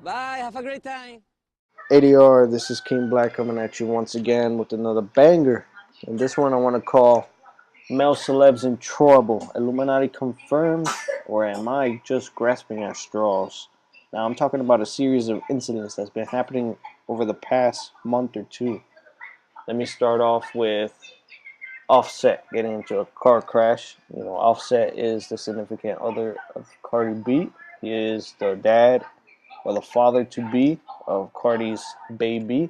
Bye, have a great time. ADR, this is King Black coming at you once again with another banger. And this one I want to call Male Celebs in Trouble. Illuminati confirmed, or am I just grasping at straws? Now, I'm talking about a series of incidents that's been happening over the past month or two. Let me start off with Offset getting into a car crash. Offset is the significant other of Cardi B. He is the dad or the father to be of Cardi's baby.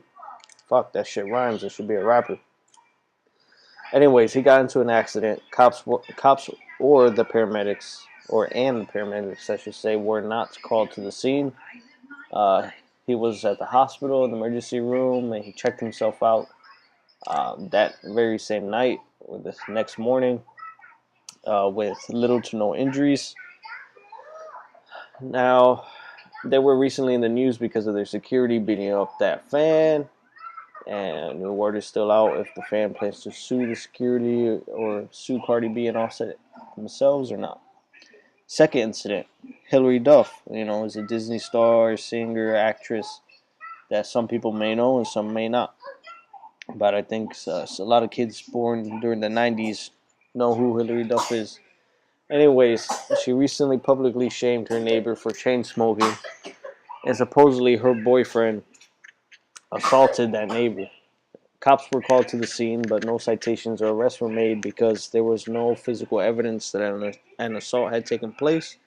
Fuck, that shit rhymes. It should be a rapper. Anyways, he got into an accident. Cops, or the paramedics, and the paramedics, I should say, were not called to the scene. Uh, he was at the hospital in the emergency room, and he checked himself out that very same night or the next morning with little to no injuries. Now, they were recently in the news because of their security beating up that fan, and the word is still out if the fan plans to sue the security or sue Cardi B and Offset themselves or not. Second incident, Hilary Duff, is a Disney star, singer, actress that some people may know and some may not. But I think a lot of kids born during the 90s know who Hilary Duff is. Anyways, she recently publicly shamed her neighbor for chain smoking, and supposedly her boyfriend assaulted that neighbor. Cops were called to the scene, but no citations or arrests were made because there was no physical evidence that an assault had taken place.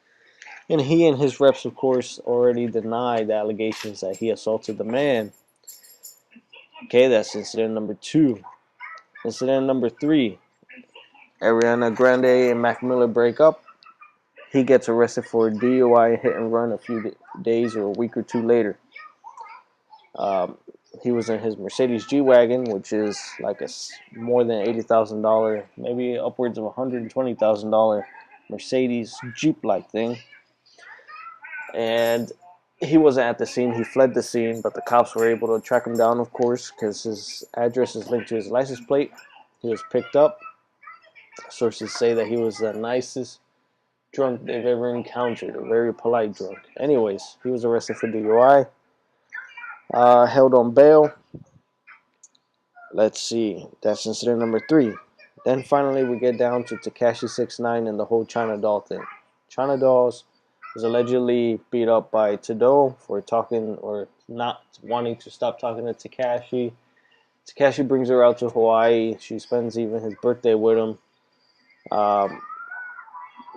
And he and his reps, of course, already denied the allegations that he assaulted the man. Okay, that's incident number two. Incident number three, Ariana Grande and Mac Miller break up. He gets arrested for DUI and hit and run a few days or a week or two later. Um, he was in his Mercedes G-Wagon, which is like a more than $80,000, maybe upwards of $120,000 Mercedes Jeep-like thing. And he wasn't at the scene. He fled the scene, but the cops were able to track him down, of course, because his address is linked to his license plate. He was picked up. Sources say that he was the nicest drunk they've ever encountered, a very polite drunk. Anyways, he was arrested for DUI, held on bail. Let's see, that's incident number three. Then finally we get down to Tekashi 6ix9ine and the whole China Doll thing. China Dolls was allegedly beat up by Tado for talking or not wanting to stop talking to Tekashi. Tekashi brings her out to Hawaii. She spends even his birthday with him. Um,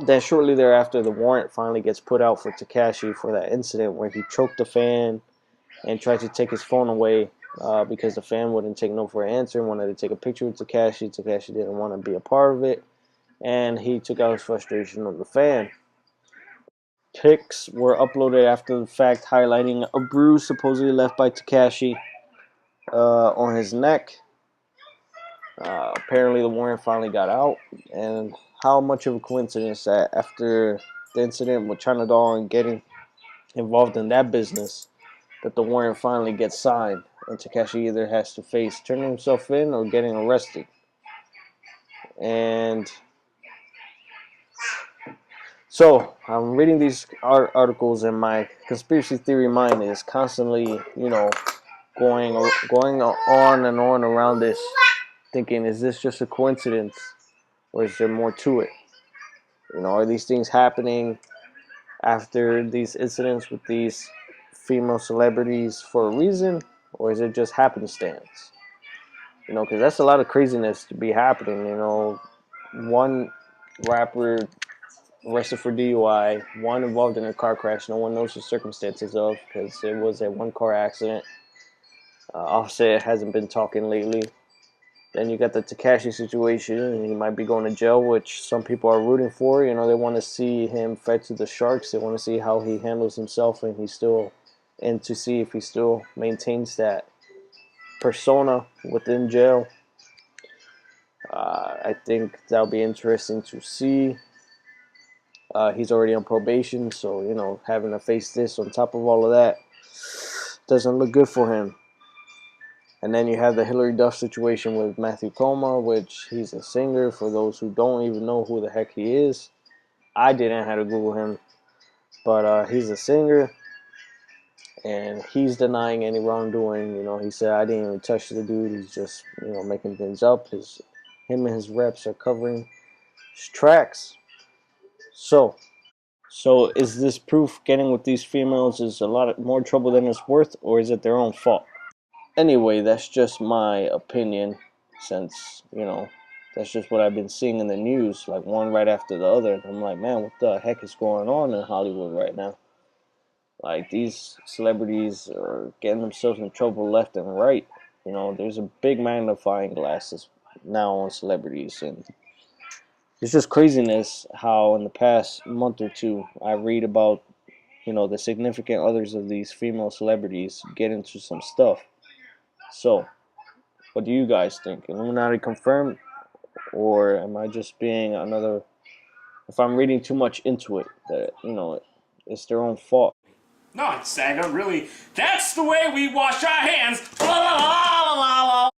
then shortly thereafter, the warrant finally gets put out for Tekashi for that incident where he choked the fan and tried to take his phone away because the fan wouldn't take no for an answer and wanted to take a picture with Tekashi. Tekashi didn't want to be a part of it, and he took out his frustration on the fan. Pics were uploaded after the fact highlighting a bruise supposedly left by Tekashi on his neck. Apparently, the warrant finally got out, and how much of a coincidence that after the incident with China Doll and getting involved in that business, that the warrant finally gets signed, and Tekashi either has to face turning himself in or getting arrested. And so I'm reading these articles, and my conspiracy theory mind is constantly, going on and on around this, thinking, is this just a coincidence, or is there more to it? Are these things happening after these incidents with these female celebrities for a reason, or is it just happenstance? Because that's a lot of craziness to be happening. One rapper arrested for DUI, one involved in a car crash. No one knows the circumstances of because it was a one-car accident. Offset hasn't been talking lately. Then you got the Tekashi situation, and he might be going to jail, which some people are rooting for. They want to see him fight to the Sharks. They want to see how he handles himself, and to see if he still maintains that persona within jail. I think that'll be interesting to see. He's already on probation, so having to face this on top of all of that doesn't look good for him. And then you have the Hilary Duff situation with Matthew Coma, which he's a singer. For those who don't even know who the heck he is, I didn't have to Google him, but he's a singer. and he's denying any wrongdoing. You know, he said, I didn't even touch the dude. He's just, you know, making things up. Him and his reps are covering his tracks. So is this proof getting with these females is a lot more trouble than it's worth, or is it their own fault? Anyway, that's just my opinion, since, you know, that's just what I've been seeing in the news, like one right after the other. And I'm like, man, what the heck is going on in Hollywood right now? Like, these celebrities are getting themselves in trouble left and right. You know, there's a big magnifying glasses now on celebrities, and it's just craziness how in the past month or two I read about, you know, the significant others of these female celebrities get into some stuff. So, what do you guys think? Illuminati confirmed, or am I just being another? If I'm reading too much into it, that, you know, it's their own fault. No, Saga, really, that's the way we wash our hands. Blah, blah, blah.